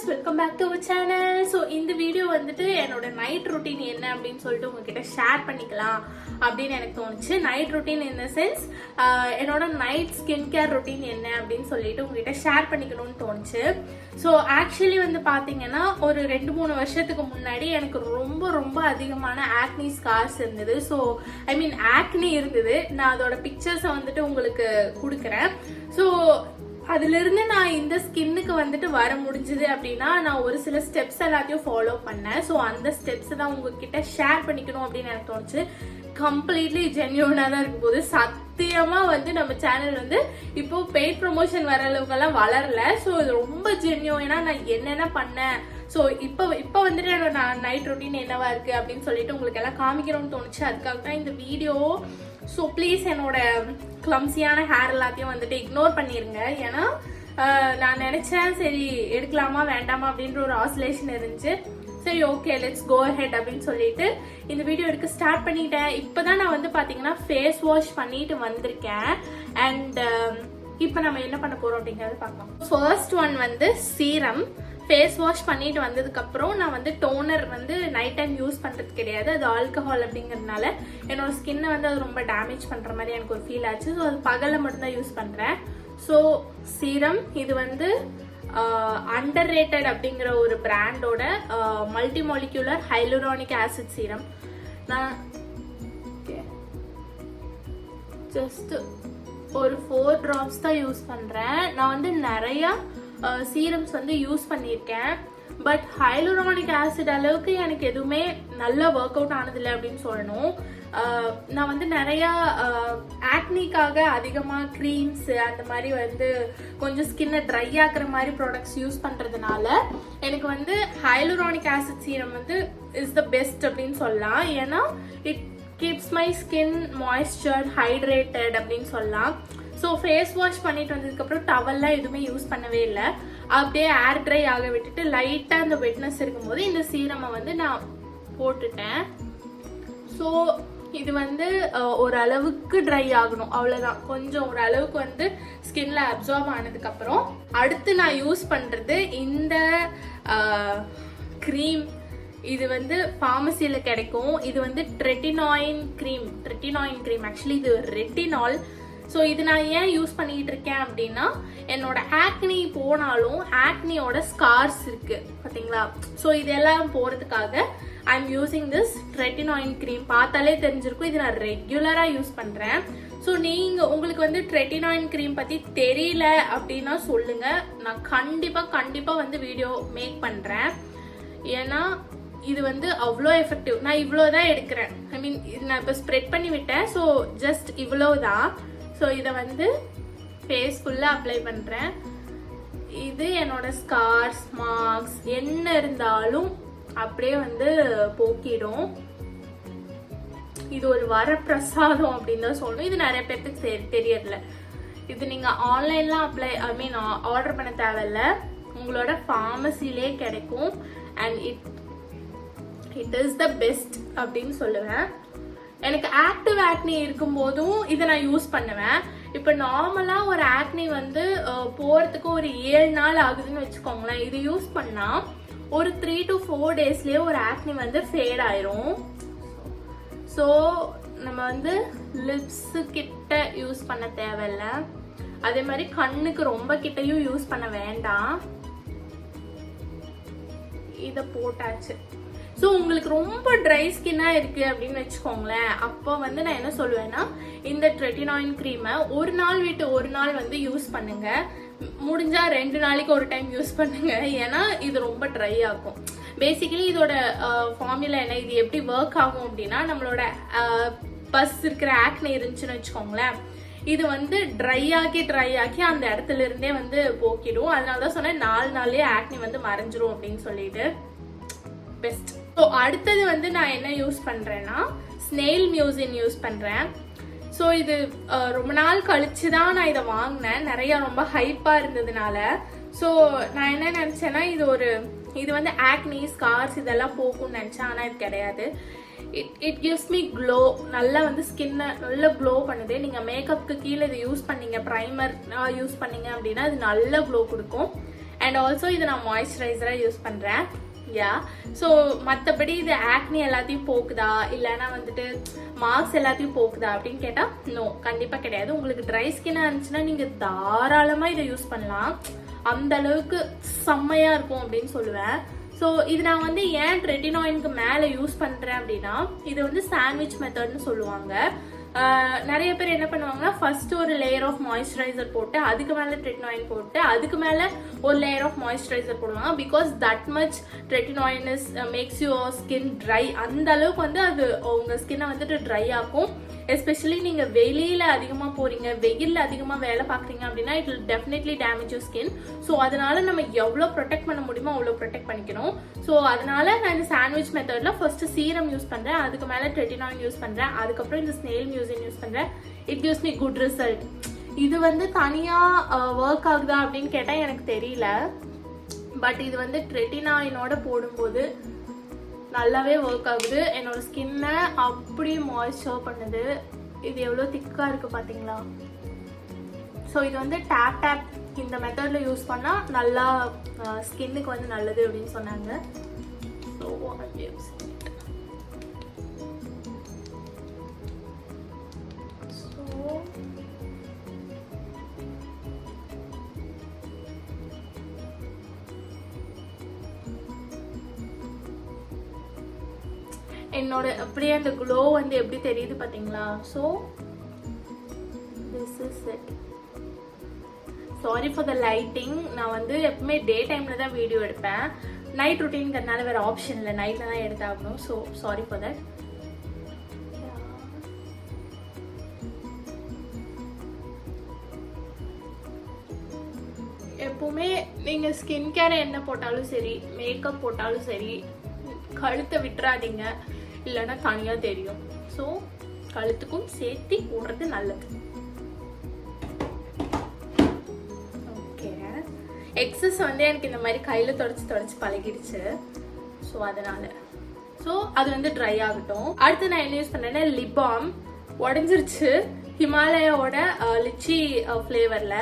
Welcome back to our channel. So இந்த video வந்துட்டு என்னோட நைட் ரொட்டீன் என்ன அப்படின்னு சொல்லிட்டு உங்ககிட்ட ஷேர் பண்ணிக்கலாம் அப்படின்னு எனக்கு தோணுச்சு. Night routine in the sense என்னோட நைட் ஸ்கின் கேர் ரொட்டீன் என்ன அப்படின்னு சொல்லிட்டு உங்ககிட்ட ஷேர் பண்ணிக்கணும்னு தோணுச்சு. ஸோ ஆக்சுவலி வந்து பார்த்தீங்கன்னா ஒரு 2-3 வருஷத்துக்கு முன்னாடி எனக்கு ரொம்ப ரொம்ப அதிகமான ஆக்னி ஸ்கார்ஸ் இருந்தது. ஸோ ஐ மீன் ஆக்னி இருந்தது. நான் அதோட பிக்சர்ஸை வந்துட்டு உங்களுக்கு கொடுக்குறேன். ஸோ அதிலிருந்து நான் இந்த ஸ்கின்னுக்கு வந்துட்டு வர முடிஞ்சது அப்படின்னா நான் ஒரு சில ஸ்டெப்ஸ் எல்லாத்தையும் ஃபாலோ பண்ணேன். ஸோ அந்த ஸ்டெப்ஸ் தான் உங்ககிட்ட ஷேர் பண்ணிக்கணும் அப்படின்னு எனக்கு தோணுச்சு. கம்ப்ளீட்லி ஜென்யூனாக தான் இருக்கும் போது சத்தியமா வந்து நம்ம சேனல் வந்து இப்போ பெய்ட் ப்ரொமோஷன் வர அளவுக்கெல்லாம் வளரல. ஸோ இது ரொம்ப ஜென்யூனா நான் என்னென்ன பண்ணேன், ஸோ இப்போ வந்துட்டு என்னோட நைட் ரொட்டீன் என்னவா இருக்கு அப்படின்னு சொல்லிட்டு உங்களுக்கு எல்லாம் காமிக்கணும்னு தோணுச்சு. அதுக்காக தான் இந்த வீடியோ. ஸோ ப்ளீஸ் என்னோட கிளம்ஸியான ஹேர் எல்லாத்தையும் வந்துட்டு இக்னோர் பண்ணிருங்க. ஏன்னா நான் நினைச்சேன் சரி எடுக்கலாமா வேண்டாமா அப்படின்ற ஒரு ஆசிலேஷன் இருந்துச்சு. சரி ஓகே லெட்ஸ் கோ ஹெட் அப்படின்னு சொல்லிட்டு இந்த வீடியோ எடுக்க ஸ்டார்ட் பண்ணிட்டேன். இப்போதான் நான் வந்து பார்த்தீங்கன்னா ஃபேஸ் வாஷ் பண்ணிட்டு வந்திருக்கேன். அண்ட் இப்போ நம்ம என்ன பண்ண போறோம் அப்படிங்கறத பார்க்கலாம். ஃபர்ஸ்ட் ஒன் வந்து சீரம். ஃபேஸ் வாஷ் பண்ணிட்டு வந்ததுக்கப்புறம் நான் வந்து டோனர் வந்து நைட் டைம் யூஸ் பண்ணுறது கிடையாது. அது ஆல்கஹால் அப்படிங்கிறதுனால என்னோட ஸ்கின்னை வந்து அது ரொம்ப டேமேஜ் பண்ணுற மாதிரி எனக்கு ஒரு ஃபீல் ஆச்சு. ஸோ அது பகலில் மட்டும்தான் யூஸ் பண்ணுறேன். ஸோ சீரம் இது வந்து அண்டர் ரேட்டட் அப்படிங்கிற ஒரு பிராண்டோட multi molecular hyaluronic acid serum. நான் ஜஸ்ட் ஒரு 4 drops தான் யூஸ் பண்ணுறேன். நான் வந்து நிறையா சீரம்ஸ் வந்து யூஸ் பண்ணியிருக்கேன். பட் ஹைலூரானிக் ஆசிட் அளவுக்கு எனக்கு எதுவுமே நல்லா ஒர்க் அவுட் ஆனதில்லை அப்படின்னு சொல்லணும். நான் வந்து நிறையா ஆக்னிக்காக அதிகமாக க்ரீம்ஸ் அந்த மாதிரி வந்து கொஞ்சம் ஸ்கின்னை ட்ரை ஆக்குற மாதிரி ப்ராடக்ட்ஸ் யூஸ் பண்ணுறதுனால எனக்கு வந்து ஹைலூரானிக் ஆசிட் சீரம் வந்து இஸ் த பெஸ்ட் அப்படின்னு சொல்லலாம். ஏன்னா it keeps my skin moisture hydrated அப்படின்னு சொல்லலாம். ஸோ ஃபேஸ் வாஷ் பண்ணிட்டு வந்ததுக்கப்புறம் டவல்லாம் எதுவுமே யூஸ் பண்ணவே இல்லை. அப்படியே ஏர் ட்ரை ஆக விட்டுட்டு லைட்டாக அந்த வெட்னஸ் இருக்கும்போது இந்த சீரமை வந்து நான் போட்டுட்டேன். ஸோ இது வந்து ஓரளவுக்கு ட்ரை ஆகணும், அவ்வளோதான். கொஞ்சம் ஓரளவுக்கு வந்து ஸ்கின்ல அப்சார்ப் ஆனதுக்கப்புறம் அடுத்து நான் யூஸ் பண்ணுறது இந்த க்ரீம். இது வந்து ஃபார்மசியில் கிடைக்கும். இது வந்து ட்ரெட்டினாயின் க்ரீம். ஆக்சுவலி இது ரெட்டினால். ஸோ இது நான் ஏன் யூஸ் பண்ணிட்டு இருக்கேன் அப்படின்னா என்னோட ஆக்னி போனாலும் ஆக்னியோட ஸ்கார்ஸ் இருக்கு பார்த்தீங்களா. ஸோ இதெல்லாம் போகிறதுக்காக I am using this tretinoin cream. பார்த்தாலே தெரிஞ்சிருக்கும் இது நான் ரெகுலராக யூஸ் பண்ணுறேன். ஸோ நீங்கள் உங்களுக்கு வந்து ட்ரெட்டினாயின் க்ரீம் பற்றி தெரியல அப்படின்னா சொல்லுங்கள். நான் கண்டிப்பாக வந்து வீடியோ மேக் பண்ணுறேன். ஏன்னா இது வந்து அவ்வளோ எஃபெக்டிவ். நான் இவ்வளோ தான் எடுக்கிறேன். ஐ மீன் நான் இப்போ ஸ்ப்ரெட் பண்ணி விட்டேன். ஸோ ஜஸ்ட் இவ்வளோ தான். ஸோ இதை வந்து ஃபேஸ் ஃபுல்லாக அப்ளை பண்ணுறேன். இது என்னோட ஸ்கார்ஸ் மார்க்ஸ் என்ன இருந்தாலும் அப்படியே வந்து போக்கிடும். இது ஒரு வரப்பிரசாதம் அப்படின்னு தான் சொல்லணும். இது நிறைய பேருக்கு தெரியல. இது நீங்கள் ஆன்லைன்லாம் ஆர்டர் பண்ண தேவையில்ல. உங்களோட ஃபார்மசிலே கிடைக்கும். And it is the best அப்படின்னு சொல்லுவேன். எனக்கு ஆக்டிவ் ஆக்னி இருக்கும் போதும் இதை நான் யூஸ் பண்ணுவேன். இப்போ நார்மலாக ஒரு ஆக்னி வந்து போகிறதுக்கு ஒரு 7 நாள் ஆகுதுன்னு வச்சுக்கோங்களேன். இது யூஸ் பண்ணால் ஒரு 3 to 4 daysலேயே ஒரு ஆக்னி வந்து ஃபேட் ஆயிரும். ஸோ நம்ம வந்து லிப்ஸு கிட்ட யூஸ் பண்ண தேவையில்ல. அதே மாதிரி கண்ணுக்கு ரொம்ப கிட்டையும் யூஸ் பண்ண வேண்டாம். இதை போட்டாச்சு. ஸோ உங்களுக்கு ரொம்ப ட்ரை ஸ்கின்னாக இருக்குது அப்படின்னு வச்சுக்கோங்களேன். அப்போ வந்து நான் என்ன சொல்லுவேன்னா இந்த ட்ரெட்டினாயின் க்ரீமை ஒரு நாள் விட்டு ஒரு நாள் வந்து யூஸ் பண்ணுங்க. முடிஞ்சால் 2 நாளைக்கு ஒரு டைம் யூஸ் பண்ணுங்க. ஏன்னா இது ரொம்ப ட்ரை ஆகும். பேசிக்கலி இதோட ஃபார்முலா என்ன, இது எப்படி ஒர்க் ஆகும் அப்படின்னா நம்மளோட பஸ் இருக்கிற ஆக்னி இருந்துச்சுன்னு வச்சுக்கோங்களேன். இது வந்து ட்ரை ஆக்கி அந்த இடத்துல இருந்தே வந்து போக்கிடும். அதனால தான் சொன்னேன் 4 நாள்லயே ஆக்னி வந்து மறைஞ்சிரும் அப்படின்னு சொல்லிட்டு பெஸ்ட். ஸோ அடுத்தது வந்து நான் என்ன யூஸ் பண்ணுறேன்னா ஸ்னெயில் மியூசின் யூஸ் பண்ணுறேன். ஸோ இது ரொம்ப நாள் கழிச்சு தான் நான் இதை வாங்கினேன். நிறையா ரொம்ப ஹைப்பாக இருந்ததுனால. ஸோ நான் என்ன நினச்சேன்னா இது வந்து ஆக்னி ஸ்கார்ஸ் இதெல்லாம் போகும்னு நினச்சேன். ஆனால் இது கிடையாது. It gives me glow. நல்லா வந்து ஸ்கின்னை நல்லா க்ளோ பண்ணுது. நீங்கள் மேக்கப்புக்கு கீழே இது யூஸ் பண்ணீங்க, ப்ரைமர் யூஸ் பண்ணீங்க அப்படின்னா இது நல்ல க்ளோ கொடுக்கும். அண்ட் ஆல்சோ இது நான் மாய்ஸ்சரைசராக யூஸ் பண்ணுறேன். யா, ஸோ மற்றபடி இது ஆக்னி எல்லாத்தையும் போக்குதா இல்லைன்னா வந்துட்டு மார்க்ஸ் எல்லாத்தையும் போக்குதா அப்படின்னு கேட்டால் நோ, கண்டிப்பாக கிடையாது. உங்களுக்கு ட்ரை ஸ்கின்னாக இருந்துச்சுன்னா நீங்கள் தாராளமாக இதை யூஸ் பண்ணலாம். அந்த அளவுக்கு செம்மையாக இருக்கும் அப்படின்னு சொல்லுவேன். ஸோ இது நான் வந்து ஏன் ரெட்டினாயினுக்கு மேலே யூஸ் பண்ணுறேன் அப்படின்னா, இது வந்து சாண்ட்விச் மெத்தட்னு சொல்லுவாங்க. நிறைய பேர் என்ன பண்ணுவாங்கன்னா ஃபர்ஸ்ட் ஒரு லேயர் ஆஃப் மாய்ஸ்சரைசர் போட்டு அதுக்கு மேலே ரெட்டினாயின் போட்டு அதுக்கு மேலே ஒரு லேயர் ஆஃப் மாய்ஸ்சரைசர் போடுவாங்க. Because that much retinoin is makes your skin dry. அந்த அளவுக்கு வந்து அது உங்கள் ஸ்கின்னை வந்துட்டு ட்ரை ஆகும். எஸ்பெஷலி நீங்கள் வெளியில் அதிகமாக போகிறீங்க, வெயிலில் அதிகமாக வேலை பார்க்குறீங்க அப்படின்னா it will definitely damage your skin. So அதனால நம்ம எவ்வளோ ப்ரொடெக்ட் பண்ண முடியுமோ அவ்வளோ ப்ரொடெக்ட் பண்ணிக்கணும். ஸோ அதனால நான் இந்த சாண்ட்விச் மெத்தடில் ஃபர்ஸ்ட் சீரம் யூஸ் பண்ணுறேன், அதுக்கு மேலே ரெட்டினாயின் யூஸ் பண்ணுறேன், அதுக்கப்புறம் இந்த ஸ்னெயில் மியூசின் யூஸ் பண்ணுறேன். It gives me good result. இது வந்து தனியாக ஒர்க் ஆகுதா அப்படின்னு கேட்டால் எனக்கு தெரியல. பட் இது வந்து ரெட்டினாயினோட போடும்போது நல்லாவே ஒர்க் ஆகுது. என்னோட ஸ்கின்னை அப்படியே மாய்ஸ்சர் பண்ணுது. இது எவ்வளோ திக்காக இருக்குது பார்த்தீங்களா? ஸோ இது வந்து டேப் இந்த மெத்தடில் யூஸ் பண்ணால் நல்லா ஸ்கின்னுக்கு வந்து நல்லது அப்படின்னு சொன்னாங்க. ஸோ என்னோட அப்படியே அந்த க்ளோ வந்து எப்படி தெரியுது பாத்தீங்களா? So this is it. Sorry for the lighting. நான் வந்து எப்பவுமே டே டைம்ல தான் வீடியோ எடுப்பேன். நைட் ரொட்டீன்ங்கிறதுனால வேற ஆப்ஷன் இல்லை, நைட்ல தான் எடுத்தாகணும். So sorry for that. எப்பவுமே நீங்க ஸ்கின் கேர் என்ன போட்டாலும் சரி, மேக்கப் போட்டாலும் சரி, கழுத்தை விட்டுறாதீங்க, இல்லைன்னா தனியாக தெரியும். ஸோ கழுத்துக்கும் சேர்த்து போடுறது நல்லது. ஓகே, எக்ஸஸ் வந்து எனக்கு இந்த மாதிரி கையில் தொடச்சி பழகிடுச்சு. ஸோ அதனால அது வந்து ட்ரை ஆகட்டும். அடுத்து நான் என்ன யூஸ் பண்ணேன்னா லிப் பாம். உடஞ்சிருச்சு, ஹிமாலயாவோட லிச்சி ஃப்ளேவரில்.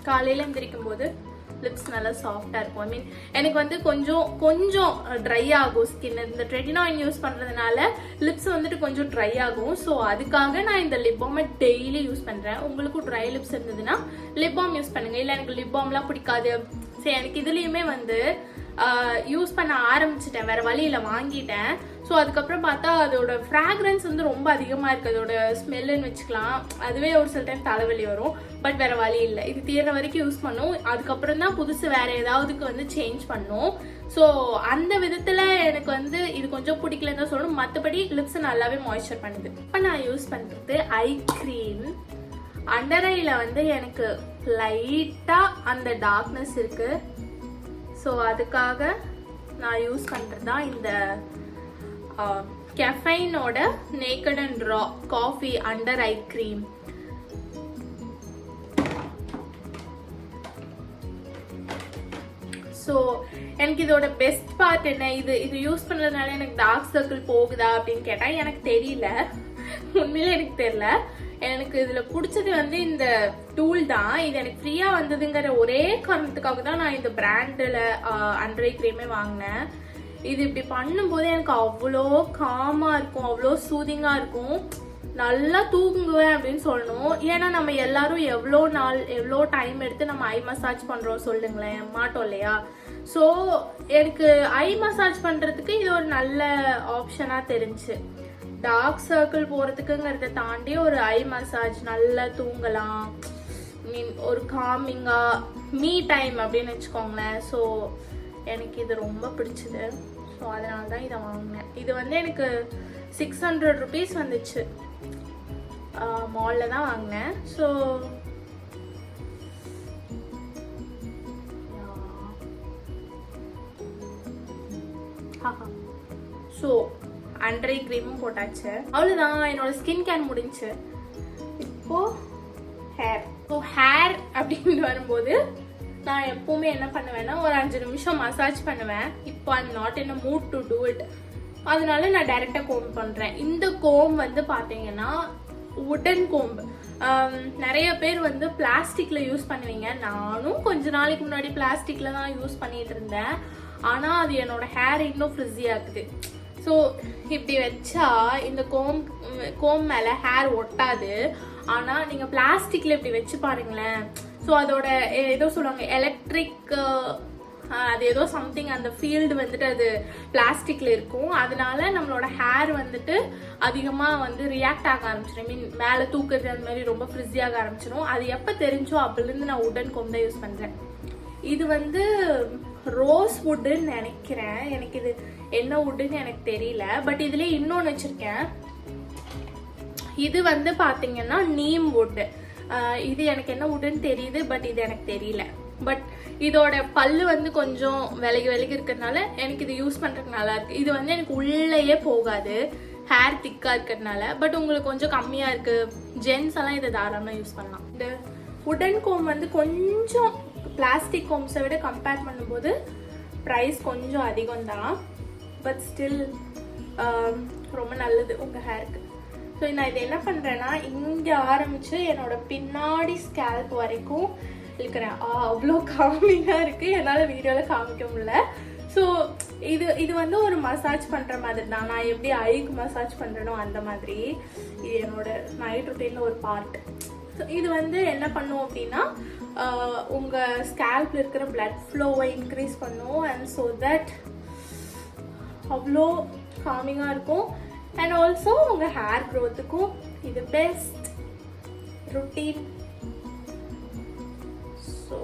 காலையில் எந்திரிக்கும் போது லிப்ஸ் நல்லா சாஃப்டாக இருக்கும். ஐ மீன் எனக்கு வந்து கொஞ்சம் ட்ரை ஆகும் ஸ்கின். இந்த ரெட்டினாயின் யூஸ் பண்ணுறதுனால லிப்ஸ் வந்துட்டு கொஞ்சம் ட்ரை ஆகும். ஸோ அதுக்காக நான் இந்த லிப் பாமை டெய்லி யூஸ் பண்ணுறேன். உங்களுக்கும் ட்ரை லிப்ஸ் இருந்ததுன்னா லிப் பாம் யூஸ் பண்ணுங்க. இல்லை எனக்கு லிப் பாம்லாம் பிடிக்காது, சரி எனக்கு இதுலேயுமே வந்து யூஸ் பண்ண ஆரம்பிச்சிட்டேன், வேற வழியில் வாங்கிட்டேன். ஸோ அதுக்கப்புறம் பார்த்தா அதோட ஃப்ராக்ரன்ஸ் வந்து ரொம்ப அதிகமாக இருக்குது. அதோட ஸ்மெல்லுன்னு வச்சுக்கலாம். அதுவே ஒரு சில டைம் தலைவலி வரும். பட் வேற வழி இல்லை, இது தீர்ற வரைக்கும் யூஸ் பண்ணும். அதுக்கப்புறம் தான் புதுசு வேற ஏதாவதுக்கு வந்து சேஞ்ச் பண்ணும். ஸோ அந்த விதத்தில் எனக்கு வந்து இது கொஞ்சம் பிடிக்கலன்னு தான் சொல்லணும். மற்றபடி லிப்ஸை நல்லாவே மாய்ஸ்சர் பண்ணுது. இப்போ நான் யூஸ் பண்ணுறது ஐ க்ரீம். அண்டர் ஐயில் வந்து எனக்கு லைட்டாக அந்த டார்க்னஸ் இருக்கு. ஸோ அதுக்காக நான் யூஸ் பண்ணுறது தான் இந்த கெஃபைனோட naked and raw coffee under eye cream. So எனக்கு இதோட பெஸ்ட் பார்ட் என்ன, இது யூஸ் பண்ணுறதுனால எனக்கு டார்க் சர்க்கிள் போகுதா அப்படின்னு கேட்டால் எனக்கு தெரியல. உண்மையிலே எனக்கு தெரியல. எனக்கு இதில் பிடிச்சது வந்து இந்த டூல் தான். இது எனக்கு ஃப்ரீயாக வந்ததுங்கிற ஒரே காரணத்துக்காக தான் நான் இந்த பிராண்டில் அண்டர் ஐ க்ரீமே வாங்கினேன். இது இப்படி பண்ணும்போது எனக்கு அவ்வளோ காமாக இருக்கும், அவ்வளோ சூதிங்காக இருக்கும். நல்லா தூங்குவேன் அப்படின்னு சொல்லணும். ஏன்னா நம்ம எல்லாரும் எவ்வளோ டைம் எடுத்து நம்ம ஐ மசாஜ் பண்ணுறோம் சொல்லுங்களேன், மாட்டோம் இல்லையா? ஸோ எனக்கு ஐ மசாஜ் பண்ணுறதுக்கு இது ஒரு நல்ல ஆப்ஷனாக தெரிஞ்சு. டார்க் சர்க்கிள் போகிறதுக்குங்கிறத தாண்டி ஒரு ஐ மசாஜ், நல்லா தூங்கலாம், மீன் ஒரு காமிங்காக மீ டைம் அப்படின்னு வச்சுக்கோங்களேன். ஸோ எனக்கு இது ரொம்ப பிடிச்சது. ஸோ அதனால தான் இதை வாங்கினேன். இது வந்து எனக்கு 600 rupees வந்துச்சு. மாலில் தான் வாங்கினேன். ஸோ அண்டர் ஐ க்ரீமும் போட்டாச்சு. அவ்வளோதான், என்னோட ஸ்கின் கேர் முடிஞ்சு. இப்போ ஹேர். ஸோ ஹேர் அப்படின்னு வரும்போது நான் எப்பவுமே என்ன பண்ணுவேன்னா ஒரு 5 நிமிஷம் மசாஜ் பண்ணுவேன். இப்போ I'm not in a mood to do it. அதனால நான் டைரக்டா கோம் பண்றேன். இந்த கோம் வந்து பாத்தீங்கன்னா உடன் கோம்பு. நிறைய பேர் வந்து பிளாஸ்டிக்ல யூஸ் பண்ணுவீங்க. நானும் கொஞ்ச நாளைக்கு முன்னாடி பிளாஸ்டிக்ல தான் யூஸ் பண்ணிட்டு இருந்தேன். ஆனா அது என்னோட ஹேர் இன்னும் ஃப்ரிஸி ஆகுது. ஸோ இப்படி வச்சா இந்த கோம் மேல ஹேர் ஒட்டாது. ஆனா நீங்க பிளாஸ்டிக்ல இப்படி வச்சு பாருங்களேன். ஸோ அதோட ஏதோ சொல்லுவாங்க எலக்ட்ரிக், அது ஏதோ சம்திங், அந்த ஃபீல்டு வந்துட்டு அது பிளாஸ்டிக்ல இருக்கும். அதனால நம்மளோட ஹேர் வந்துட்டு அதிகமா வந்து ரியாக்ட் ஆக ஆரம்பிச்சிடும். மீன் மேல தூக்குறது அந்த மாதிரி ரொம்ப ஃப்ரிஸி ஆக ஆரம்பிச்சிடும். அது எப்ப தெரிஞ்சோ அப்பலேருந்து நான் உடன் கோம் தான் யூஸ் பண்றேன். இது வந்து ரோஸ் வுட்டுன்னு நினைக்கிறேன். எனக்கு இது என்ன வுட்டுன்னு எனக்கு தெரியல. பட் இதுல இன்னொன்னு வச்சிருக்கேன். இது வந்து பாத்தீங்கன்னா நீம் வுட். இது எனக்கு என்ன வுட்டுன்னு தெரியுது, பட் இது எனக்கு தெரியல. பட் இதோட பல்லு வந்து கொஞ்சம் விலகி இருக்கிறதுனால எனக்கு இது யூஸ் பண்றதுக்கு நல்லா இருக்கு. இது வந்து எனக்கு உள்ளேயே போகாது, ஹேர் திக்கா இருக்கிறதுனால. பட் உங்களுக்கு கொஞ்சம் கம்மியா இருக்கு, ஜென்ஸ் எல்லாம் இதை தாராளமா யூஸ் பண்ணலாம். இந்த உடன் கோம் வந்து கொஞ்சம் பிளாஸ்டிக் கோம்ஸை விட கம்பேர் பண்ணும்போது ப்ரைஸ் கொஞ்சம் அதிகம் தான். பட் ஸ்டில் ரொம்ப நல்லது உங்க ஹேருக்கு. ஸோ நான் இது என்ன பண்றேன்னா, இங்க ஆரம்பிச்சு என்னோட பின்னாடி ஸ்கேல்ப் வரைக்கும் இருக்கிறேன். அவ்வளோ காமிங்கா இருக்கு, என்னால வீடியோல காமிக்க முடியல. ஸோ இது வந்து ஒரு மசாஜ் பண்ற மாதிரி தான். நான் எப்படி ஐக்கு மசாஜ் பண்றேனோ அந்த மாதிரி இது என்னோட நைட் ரொட்டீன்ல ஒரு பார்ட். இது வந்து என்ன பண்ணும் அப்படின்னா, உங்க ஸ்கேல்ப்ல இருக்கிற பிளட் ஃப்ளோவை இன்க்ரீஸ் பண்ணும். அண்ட் ஸோ தட் அவ்வளோ காமிங்கா இருக்கும். அண்ட் ஆல்சோ உங்க ஹேர் க்ரோத்துக்கும் இது பெஸ்ட் ரொட்டீன். ஸோ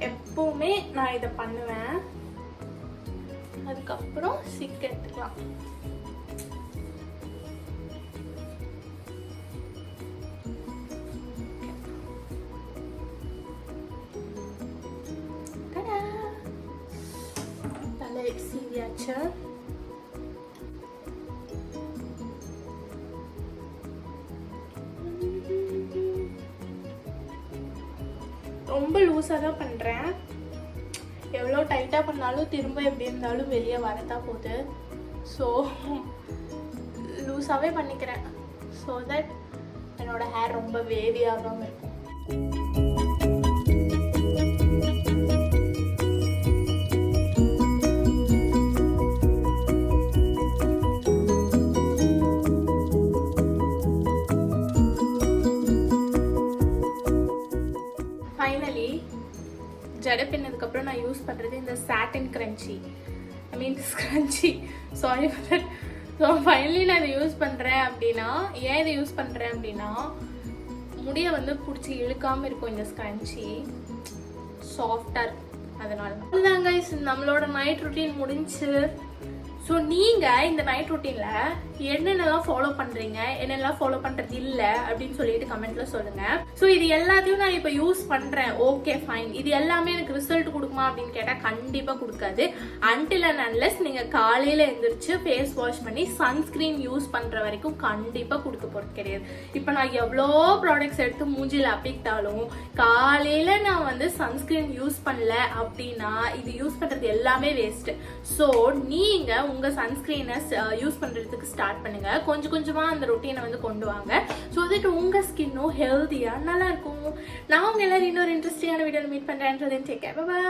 எப்பவுமே நான் இதை பண்ணுவேன். அதுக்கப்புறம் சிக் எடுத்துக்கலாம். சீவியாச்சு. ரொம்ப லூஸா தான் பண்றேன். எவ்வளோ டைட்டா பண்ணாலும் திரும்ப எப்படி இருந்தாலும் வெளியே வரதான் போகுது. ஸோ லூஸாவே பண்ணிக்கிறேன். ஸோ தட் என்னோட ஹேர் ரொம்ப வேவி ஆகாம இருக்கும். ஃபைனலி ஜடை பின்னதுக்கு அப்புறம் நான் யூஸ் பண்றது இந்த satin crunchy, I mean scrunchie, sorry for that. So finally நான் இதை யூஸ் பண்றேன் அப்படின்னா, ஏன் இதை யூஸ் பண்றேன் அப்படின்னா, முடியை வந்து பிடிச்சி இழுக்காம இருக்கும் இந்த ஸ்க்ரன்ச்சி, சாஃப்டா இருக்கும். அதனால அதுதான் கைஸ், நம்மளோட நைட் ரொட்டீன் முடிஞ்சு. ஸோ நீங்க இந்த நைட் ரொட்டீன்ல என்னென்னலாம் ஃபாலோ பண்றீங்க, என்னென்னலாம் ஃபாலோ பண்றது இல்ல அப்படின்னு சொல்லிட்டு கமெண்ட்ல சொல்லுங்க. ஸோ இது எல்லாத்தையும் நான் இப்ப யூஸ் பண்றேன், ஓகே ஃபைன். இது எல்லாமே எனக்கு ரிசல்ட் கொடுக்குமா அப்படின்னு கேட்டா கண்டிப்பா கொடுக்காது. அன்டில் அண்ட் அன்லெஸ் நீங்க காலையில எந்திரிச்சு ஃபேஸ் வாஷ் பண்ணி சன்ஸ்கிரீன் யூஸ் பண்ற வரைக்கும் கண்டிப்பா கொடுக்க போறது கிடையாது. இப்ப நான் எவ்வளோ ப்ராடக்ட்ஸ் எடுத்து மூஞ்சில அப்பிட்டாலும் காலையில நான் வந்து சன்ஸ்கிரீன் யூஸ் பண்ணல அப்படின்னா இது யூஸ் பண்றது எல்லாமே வேஸ்ட். ஸோ நீங்க உங்க சன்ஸ்கிரீனை யூஸ் பண்றதுக்கு ஸ்டார்ட் பண்ணுங்க. கொஞ்சம் கொஞ்சமா அந்த ரொட்டீனை வந்து கொண்டு வாங்க. ஸோ தட் உங்க ஸ்கின்னும் ஹெல்த்தியா நல்லா இருக்கும். நான் உங்க எல்லாரும் இன்னொரு இன்ட்ரெஸ்டிங்கான வீடியோல மீட் பண்றேன். Take care, bye by.